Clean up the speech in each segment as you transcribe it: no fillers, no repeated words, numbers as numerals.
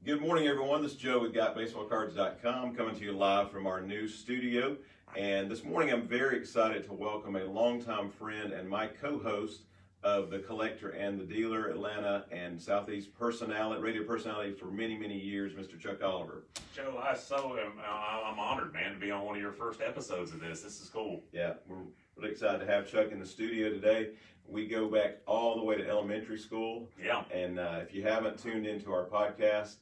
Good morning, everyone. This is Joe with GotBaseballCards.com coming to you live from our new studio. And this morning, I'm very excited to welcome a longtime friend and my co-host of The Collector and the Dealer, Atlanta and Southeast personality, radio personality for many, many years, Mr. Chuck Oliver. Joe, I'm honored, man, to be on one of your first episodes of this. This is cool. Yeah, we're really excited to have Chuck in the studio today. We go back all the way to elementary school. Yeah. And if you haven't tuned into our podcast,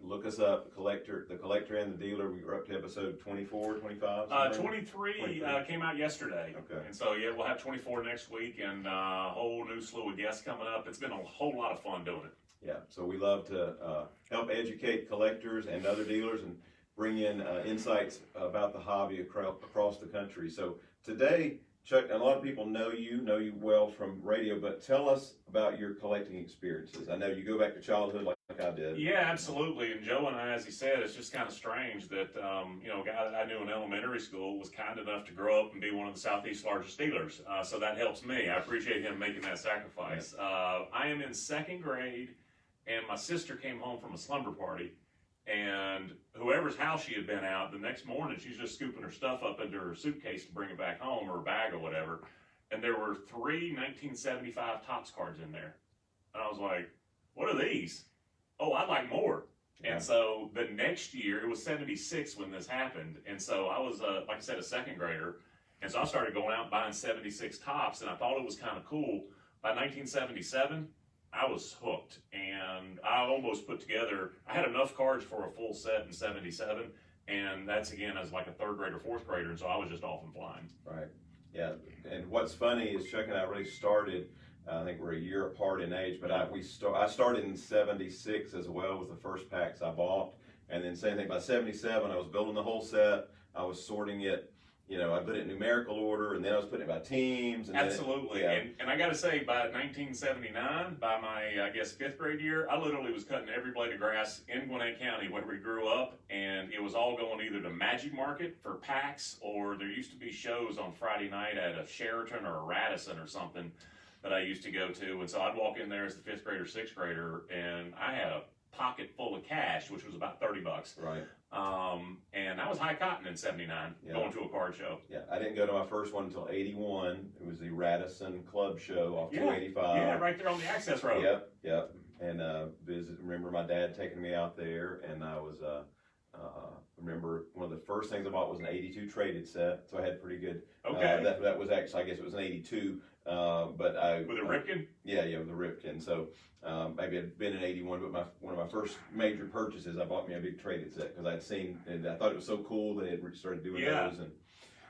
look us up, The Collector and the Dealer. We were up to episode 24, 25? 23 came out yesterday. Okay. And so, yeah, we'll have 24 next week and a whole new slew of guests coming up. It's been a whole lot of fun doing it. Yeah, so we love to help educate collectors and other dealers and bring in insights about the hobby across the country. So today, Chuck, a lot of people know you well from radio, but tell us about your collecting experiences. I know you go back to childhood like I did. Yeah, absolutely. And Joe and I, as he said, it's just kind of strange that, a guy that I knew in elementary school was kind enough to grow up and be one of the Southeast's largest dealers. So that helps me. I appreciate him making that sacrifice. Yeah. I am in second grade, and my sister came home from a slumber party. And whoever's house she had been out, the next morning she's just scooping her stuff up into her suitcase to bring it back home, or her bag or whatever. And there were 3 1975 Topps cards in there. And I was like, what are these? Oh, I'd like more. Yeah. And so the next year, it was 76 when this happened. And so I was, like I said, a second grader. And so I started going out and buying 76 Topps, and I thought it was kind of cool. By 1977, I was hooked, and I almost put together, I had enough cards for a full set in 77, and that's again as like a third grader, fourth grader, and so I was just off and flying. Right, yeah, and what's funny is Chuck and I really started, I think we're a year apart in age, but I started in 76 as well with the first packs I bought, and then same thing, by 77 I was building the whole set, I was sorting it, I put it in numerical order, and then I was putting it by teams. And absolutely. Then and I got to say, by 1979, by my, I guess, 5th grade year, I literally was cutting every blade of grass in Gwinnett County where we grew up, and it was all going either to Magic Market for packs, or there used to be shows on Friday night at a Sheraton or a Radisson or something that I used to go to. And so I'd walk in there as the 5th grader, 6th grader, and I had a pocket full of cash, which was about $30. Right. And I was high cotton in 79, going to a card show. Yeah, I didn't go to my first one until 81. It was the Radisson Club Show off 285. Yeah, right there on the access road. Yep. And remember my dad taking me out there, and I was remember one of the first things I bought was an 82 traded set, so I had pretty good. Okay. That was actually, I guess it was an 82, but I with a Ripken. Yeah, with a Ripken. So maybe I'd been in 81, but one of my first major purchases, I bought me a big traded set because I'd seen, and I thought it was so cool that it started doing those, and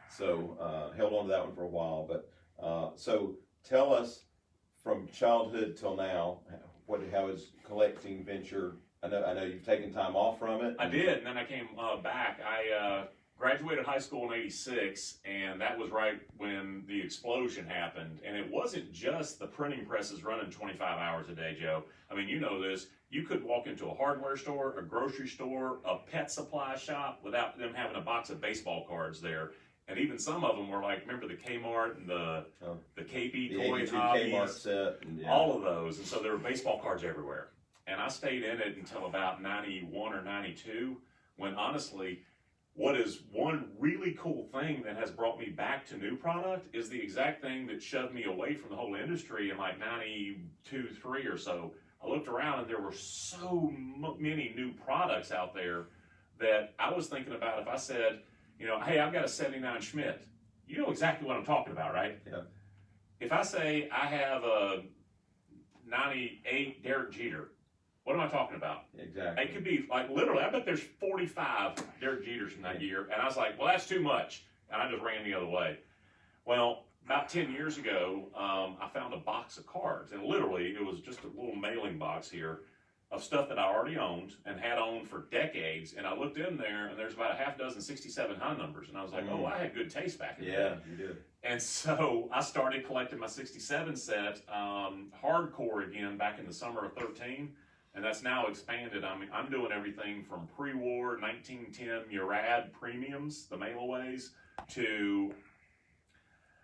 so held on to that one for a while. But so tell us from childhood till now, how is collecting venture? I know you've taken time off from it. I did, and then I came back. I graduated high school in 86, and that was right when the explosion happened. And it wasn't just the printing presses running 25 hours a day, Joe. I mean, you know this. You could walk into a hardware store, a grocery store, a pet supply shop without them having a box of baseball cards there. And even some of them were like, remember the Kmart and the KB Toy Hobbies? Kmart set. And, all of those. And so there were baseball cards everywhere. And I stayed in it until about 91 or 92, when honestly, what is one really cool thing that has brought me back to new product is the exact thing that shoved me away from the whole industry in like 92, 3 or so. I looked around and there were so many new products out there that I was thinking about if I said, hey, I've got a 79 Schmidt. You know exactly what I'm talking about, right? Yeah. If I say I have a 98 Derek Jeter, what am I talking about? Exactly. It could be like literally, I bet there's 45 Derek Jeters from that year. And I was like, well, that's too much. And I just ran the other way. Well, about 10 years ago, I found a box of cards. And literally, it was just a little mailing box here of stuff that I already owned and had owned for decades. And I looked in there, and there's about a half dozen 67 high numbers. And I was like, oh, I had good taste back in the day. Yeah, you did. And so I started collecting my 67 set hardcore again back in the summer of 13. And that's now expanded. I mean, I'm doing everything from pre-war 1910 Murad premiums, the mailaways, to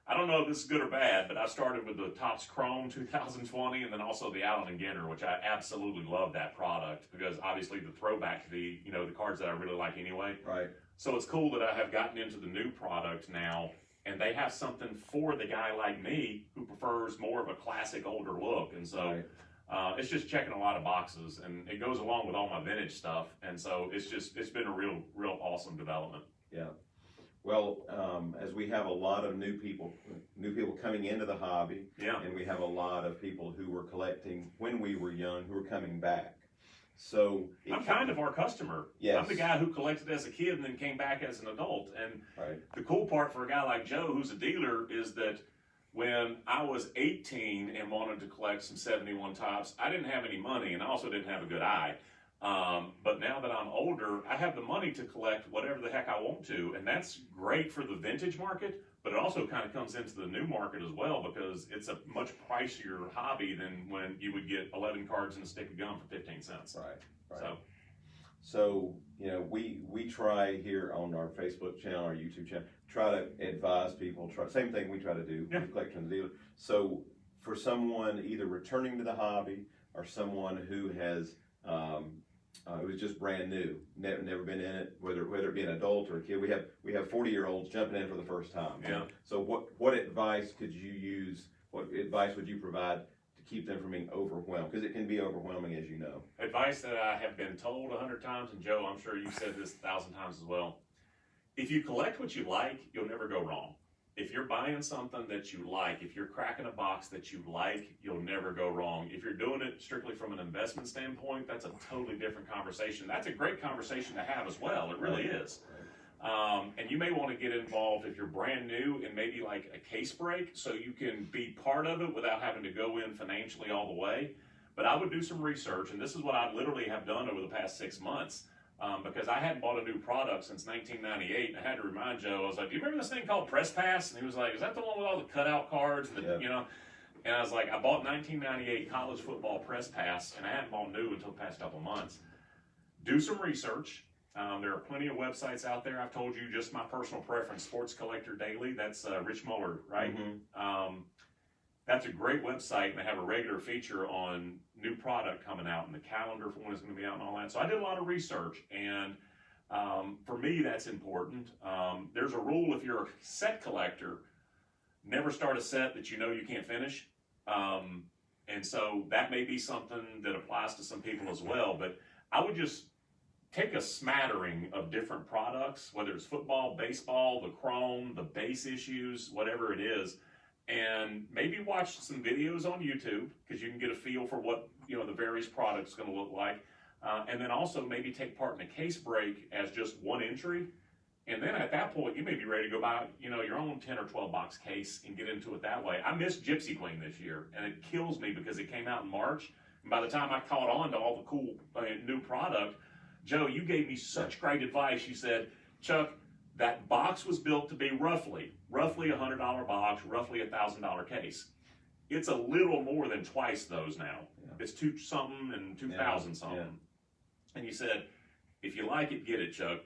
I don't know if this is good or bad, but I started with the Topps Chrome 2020 and then also the Allen & Ginter, which I absolutely love that product because because obviously the throwback to the, the cards that I really like anyway. Right. So it's cool that I have gotten into the new product now, and they have something for the guy like me who prefers more of a classic older look. And so it's just checking a lot of boxes, and it goes along with all my vintage stuff. And so it's been a real awesome development. Yeah. Well, as we have a lot of new people coming into the hobby, and we have a lot of people who were collecting when we were young who are coming back. So I'm kind of our customer. Yes. I'm the guy who collected as a kid and then came back as an adult. And the cool part for a guy like Joe, who's a dealer, is that when I was 18 and wanted to collect some 71 tops, I didn't have any money, and I also didn't have a good eye. But now that I'm older, I have the money to collect whatever the heck I want to, and that's great for the vintage market, but it also kind of comes into the new market as well, because it's a much pricier hobby than when you would get 11 cards and a stick of gum for 15 cents. Right. So we try here on our Facebook channel, our YouTube channel, try to advise people, same thing we try to do with Collector and Dealer. So for someone either returning to the hobby or someone who has it was just brand new, never been in it, whether it be an adult or a kid. We have 40-year-olds jumping in for the first time. Yeah. So what advice could you use? What advice would you provide to keep them from being overwhelmed? Because it can be overwhelming, as you know. Advice that I have been told 100 times, and Joe, I'm sure you've said this 1,000 times as well. If you collect what you like, you'll never go wrong. If you're buying something that you like, if you're cracking a box that you like, you'll never go wrong. If you're doing it strictly from an investment standpoint, that's a totally different conversation. That's a great conversation to have as well. It really is. And you may want to get involved if you're brand new in maybe like a case break, so you can be part of it without having to go in financially all the way. But I would do some research, and this is what I literally have done over the past 6 months. Because I hadn't bought a new product since 1998, and I had to remind Joe. I was like, "Do you remember this thing called Press Pass?" And he was like, "Is that the one with all the cutout cards?" And And I was like, "I bought 1998 college football Press Pass, and I hadn't bought new until the past couple of months." Do some research. There are plenty of websites out there. I've told you just my personal preference, Sports Collector Daily. That's Rich Muller, right? Mm-hmm. That's a great website, and they have a regular feature on new product coming out and the calendar for when it's going to be out and all that. So I did a lot of research, and for me, that's important. There's a rule if you're a set collector, never start a set that you know you can't finish. And so that may be something that applies to some people as well, but I would just take a smattering of different products, whether it's football, baseball, the chrome, the base issues, whatever it is, and maybe watch some videos on YouTube, because you can get a feel for what the various products going to look like, and then also maybe take part in a case break as just one entry, and then at that point you may be ready to go buy your own 10 or 12 box case and get into it that way. I missed Gypsy Queen this year, and it kills me because it came out in March, and by the time I caught on to all the cool new product, Joe, you gave me such great advice. You said, "Chuck, that box was built to be roughly $100 box, roughly $1,000 case. It's a little more than twice those now. Yeah. It's 2 something and 2,000 something." Yeah. And you said, "If you like it, get it, Chuck,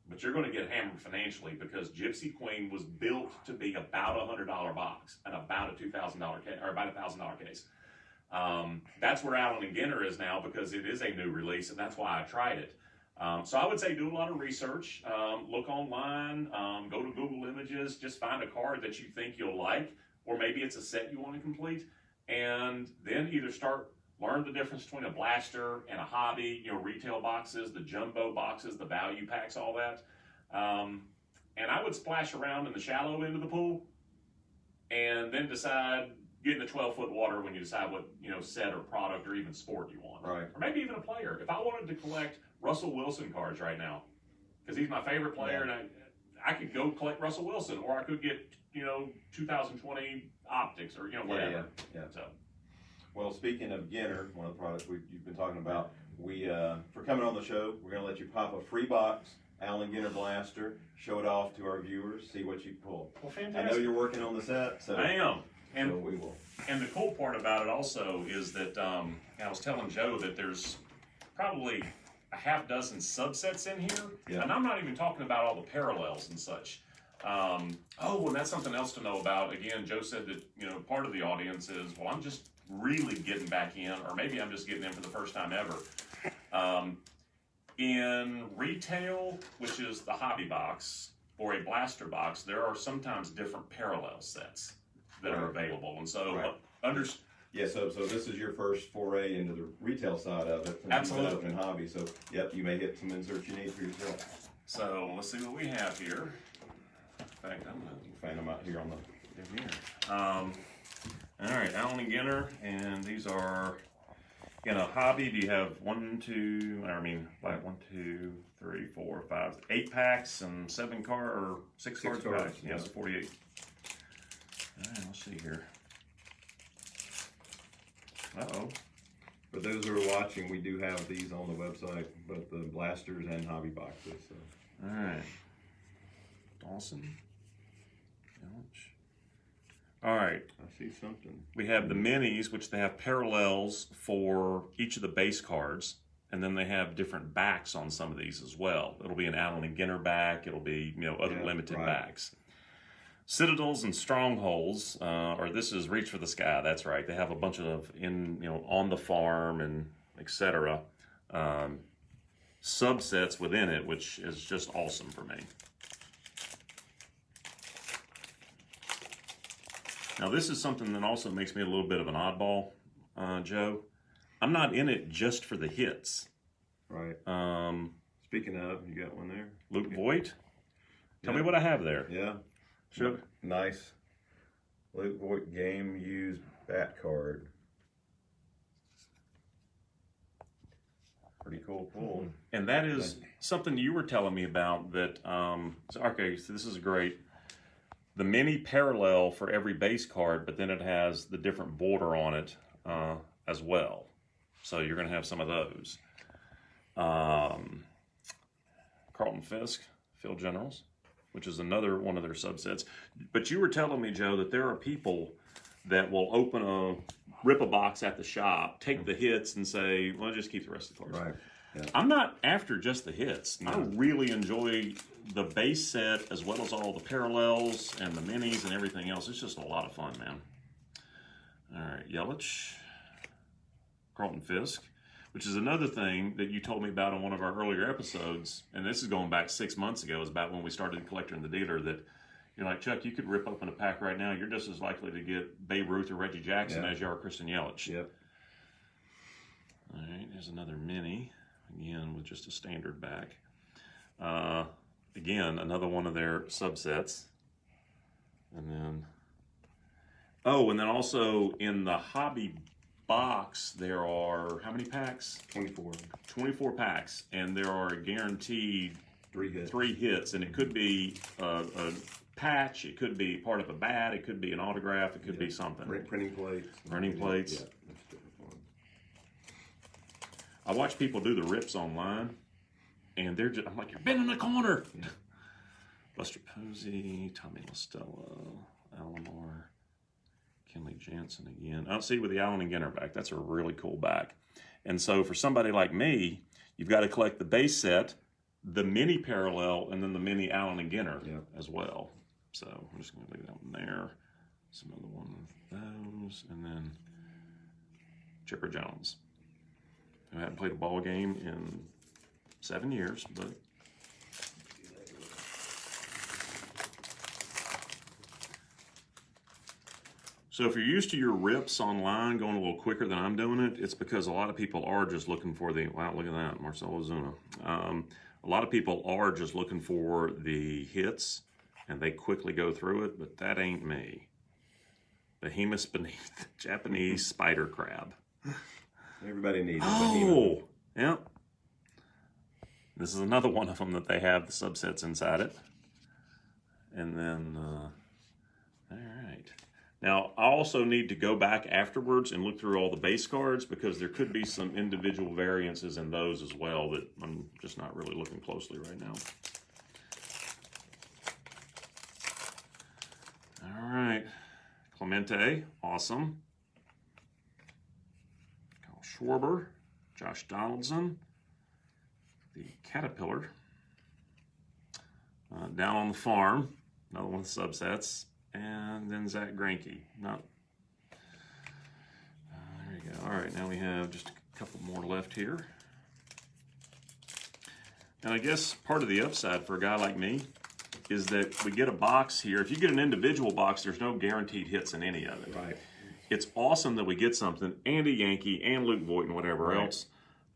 but you're going to get hammered financially, because Gypsy Queen was built to be about $100 box and about a $2,000 case, or about $1,000 case." That's where Allen and Ginter is now, because it is a new release, and that's why I tried it. So I would say do a lot of research, look online, go to Google Images, just find a card that you think you'll like, or maybe it's a set you want to complete, and then either learn the difference between a blaster and a hobby, retail boxes, the jumbo boxes, the value packs, all that. And I would splash around in the shallow end of the pool, and then get in the 12-foot water when you decide what set or product or even sport you want. Right. Or maybe even a player. If I wanted to collect Russell Wilson cards right now, because he's my favorite player, and I could go collect Russell Wilson, or I could get 2020 optics, or whatever. Yeah. So. Well, speaking of Ginter, one of the products you've been talking about, we for coming on the show, we're going to let you pop a free box Allen Ginter blaster, show it off to our viewers, see what you pull. Well, fantastic. I know you're working on the set, so I am. And so we will. And the cool part about it also is that I was telling Joe that there's probably a half dozen subsets in here, and I'm not even talking about all the parallels and such. And that's something else to know about. Again, Joe said that part of the audience is, well, I'm just really getting back in, or maybe I'm just getting in for the first time ever. In retail, which is the hobby box or a blaster box, there are sometimes different parallel sets that are available, and so Yeah, so this is your first foray into the retail side of it. Absolutely. In hobby, so yep, you may hit some inserts you need for yourself. So let's see what we have here. In fact, I'm gonna Find them out here on the. All right, Allen and Ginner, and these are in a hobby. Do you have 1, 2, 3, 4, 5, 8 packs and 7 or 6 cards? Yes, 48. All right, let's see here. Uh-oh. For those who are watching, we do have these on the website, both the blasters and hobby boxes. So. All right. Dawson. All right. I see something. We have the minis, which they have parallels for each of the base cards, and then they have different backs on some of these as well. It'll be an Allen and Ginner back. It'll be other limited backs. Citadels and Strongholds, or this is Reach for the Sky. That's right. They have a bunch of on the farm and etc. Subsets within it, which is just awesome for me. Now this is something that also makes me a little bit of an oddball, Joe. I'm not in it just for the hits. Right. Speaking of, you got one there? Luke Voigt. Tell me what I have there. Yeah. Sure. Nice. Luke Voigt game used bat card. Pretty cool pull. And that is something you were telling me about that, okay, so this is great. The mini parallel for every base card, but then it has the different border on it as well. So you're going to have some of those. Carlton Fisk, Field Generals, which is another one of their subsets. But you were telling me, Joe, that there are people that will rip a box at the shop, take the hits, and say, well, just keep the rest of the cards. Right. Yeah. I'm not after just the hits. I really enjoy the base set as well as all the parallels and the minis and everything else. It's just a lot of fun, man. All right, Yelich, Carlton Fisk, which is another thing that you told me about on one of our earlier episodes, and this is going back 6 months ago, is about when we started Collector and the Dealer, that you're like, Chuck, you could rip open a pack right now. You're just as likely to get Babe Ruth or Reggie Jackson as you are Christian Yelich. Yep. All right, there's another mini, again, with just a standard back. Again, another one of their subsets. And then, and then also in the hobby box, there are, how many packs? 24. 24 packs, and there are guaranteed 3 hits, and it could be a patch, it could be part of a bat, it could be an autograph, it could be something. Printing plates. Printing plates. Yeah, that's different fun. I watch people do the rips online, and they're just, I'm like, you're bending the corner. Yeah. Buster Posey, Tommy Listello, Alomar, Kenley Jansen again. I'll see with the Allen and Ginner back. That's a really cool back. And so for somebody like me, you've got to collect the base set, the mini parallel, and then the mini Allen and Ginner as well. So I'm just going to leave that one there. Some other one of those, and then Chipper Jones. I haven't played a ball game in 7 years, but so if you're used to your rips online going a little quicker than I'm doing it, it's because a lot of people are just looking for the, wow, look at that, Marcell Ozuna. A lot of people are just looking for the hits, and they quickly go through it, but that ain't me. Behemoths beneath the Japanese spider crab. Everybody needs Oh, yeah. This is another one of them that they have the subsets inside it. And then, all right. Now, I also need to go back afterwards and look through all the base cards because there could be some individual variances in those as well that I'm just not really looking closely right now. All right. Clemente, awesome. Kyle Schwarber, Josh Donaldson, the Caterpillar, Down on the Farm, another one of the subsets, and then Zach Greinke. There you go. All right, now we have just a couple more left here. And I guess part of the upside for a guy like me is that we get a box here. If you get an individual box, there's no guaranteed hits in any of it. Right. It's awesome that we get something, and a Yankee, and Luke Voigt, and whatever else.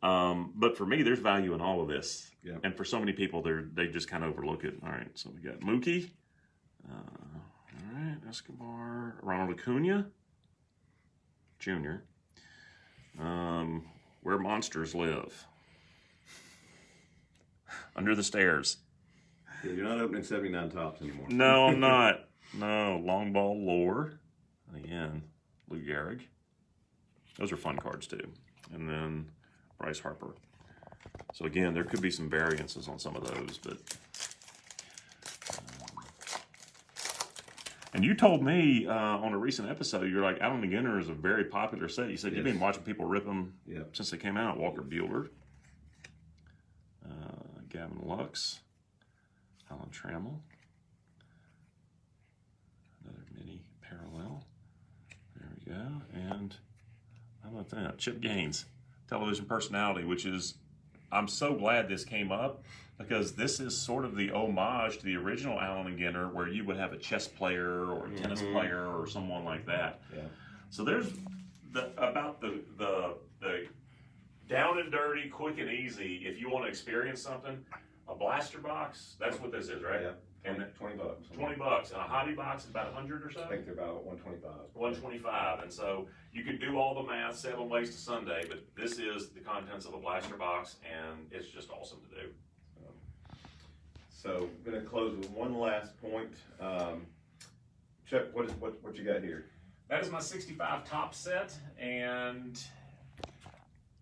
But for me, there's value in all of this. Yep. And for so many people, they just kind of overlook it. All right, so we got Mookie. All right, Escobar. Ronald Acuna Jr. Where monsters live. Under the stairs. Yeah, you're not opening 79 tops anymore. No, I'm not. No, long ball lore. Again, Lou Gehrig. Those are fun cards too. And then Bryce Harper. So again, there could be some variances on some of those, but. And you told me on a recent episode, you're like, Allen & Ginter is a very popular set. You said you've been watching people rip them since they came out. Walker Buehler, Gavin Lux, Alan Trammell, another mini parallel. There we go. And how about that? Chip Gaines, television personality, which is, I'm so glad this came up because this is sort of the homage to the original Allen & Ginter where you would have a chess player or a tennis player or someone like that. Yeah. So there's about the down and dirty, quick and easy, if you want to experience something, a blaster box, that's what this is, right? Yeah. And $20. $20. And a hobby box is about 100 or so? I think they're about 125. 125. And so you can do all the math 7 ways to Sunday, but this is the contents of a blaster box, and it's just awesome to do. So I'm going to close with one last point. Chuck, what you got here? That is my 65 top set, and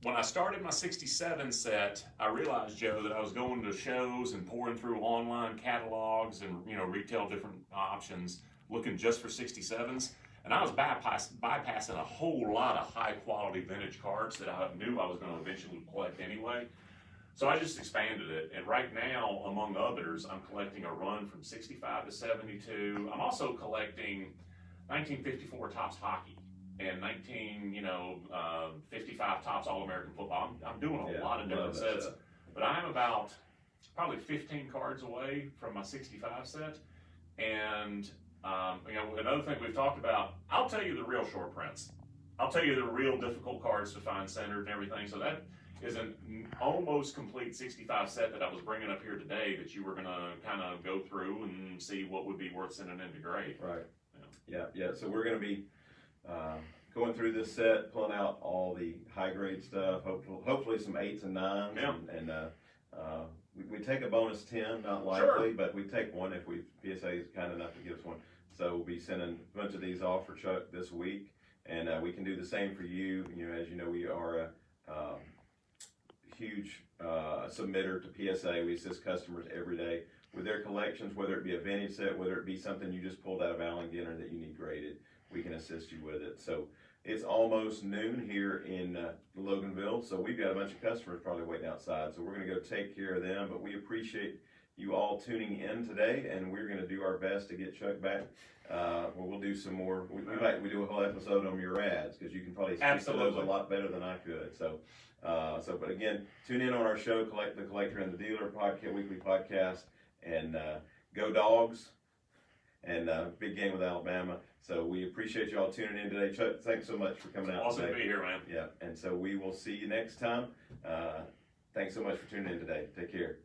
when I started my 67 set, I realized, Joe, that I was going to shows and pouring through online catalogs and retail different options, looking just for 67s, and I was bypassing a whole lot of high-quality vintage cards that I knew I was going to eventually collect anyway. So I just expanded it, and right now, among others, I'm collecting a run from 65 to 72. I'm also collecting 1954 Topps Hockey and 55 Topps All-American Football. I'm doing a lot of different sets, but I'm about probably 15 cards away from my 65 set. And another thing we've talked about, I'll tell you the real short prints. I'll tell you the real difficult cards to find centered and everything. So that is an almost complete 65 set that I was bringing up here today that you were going to kind of go through and see what would be worth sending into grade. Right. Yeah. So we're going to be going through this set, pulling out all the high grade stuff, hopefully some 8s and 9s. Yeah. And we take a bonus 10, not likely, but we take one if PSA is kind enough to give us one. So we'll be sending a bunch of these off for Chuck this week. And we can do the same for you. As you know, we are a huge submitter to PSA. We assist customers every day with their collections, whether it be a vintage set, whether it be something you just pulled out of Allen & Ginter that you need graded. We can assist you with it. So it's almost noon here in Loganville, so we've got a bunch of customers probably waiting outside. So we're going to go take care of them, but we appreciate you all tuning in today, and we're going to do our best to get Chuck back. We'll do some more. We do a whole episode on your ads because you can probably speak to those a lot better than I could. But again, tune in on our show, The Collector and the Dealer podcast, weekly podcast, and go Dogs, and big game with Alabama. So we appreciate you all tuning in today. Chuck, thanks so much for coming out Awesome today. to be here, man. Yeah, and so we will see you next time. Thanks so much for tuning in today. Take care.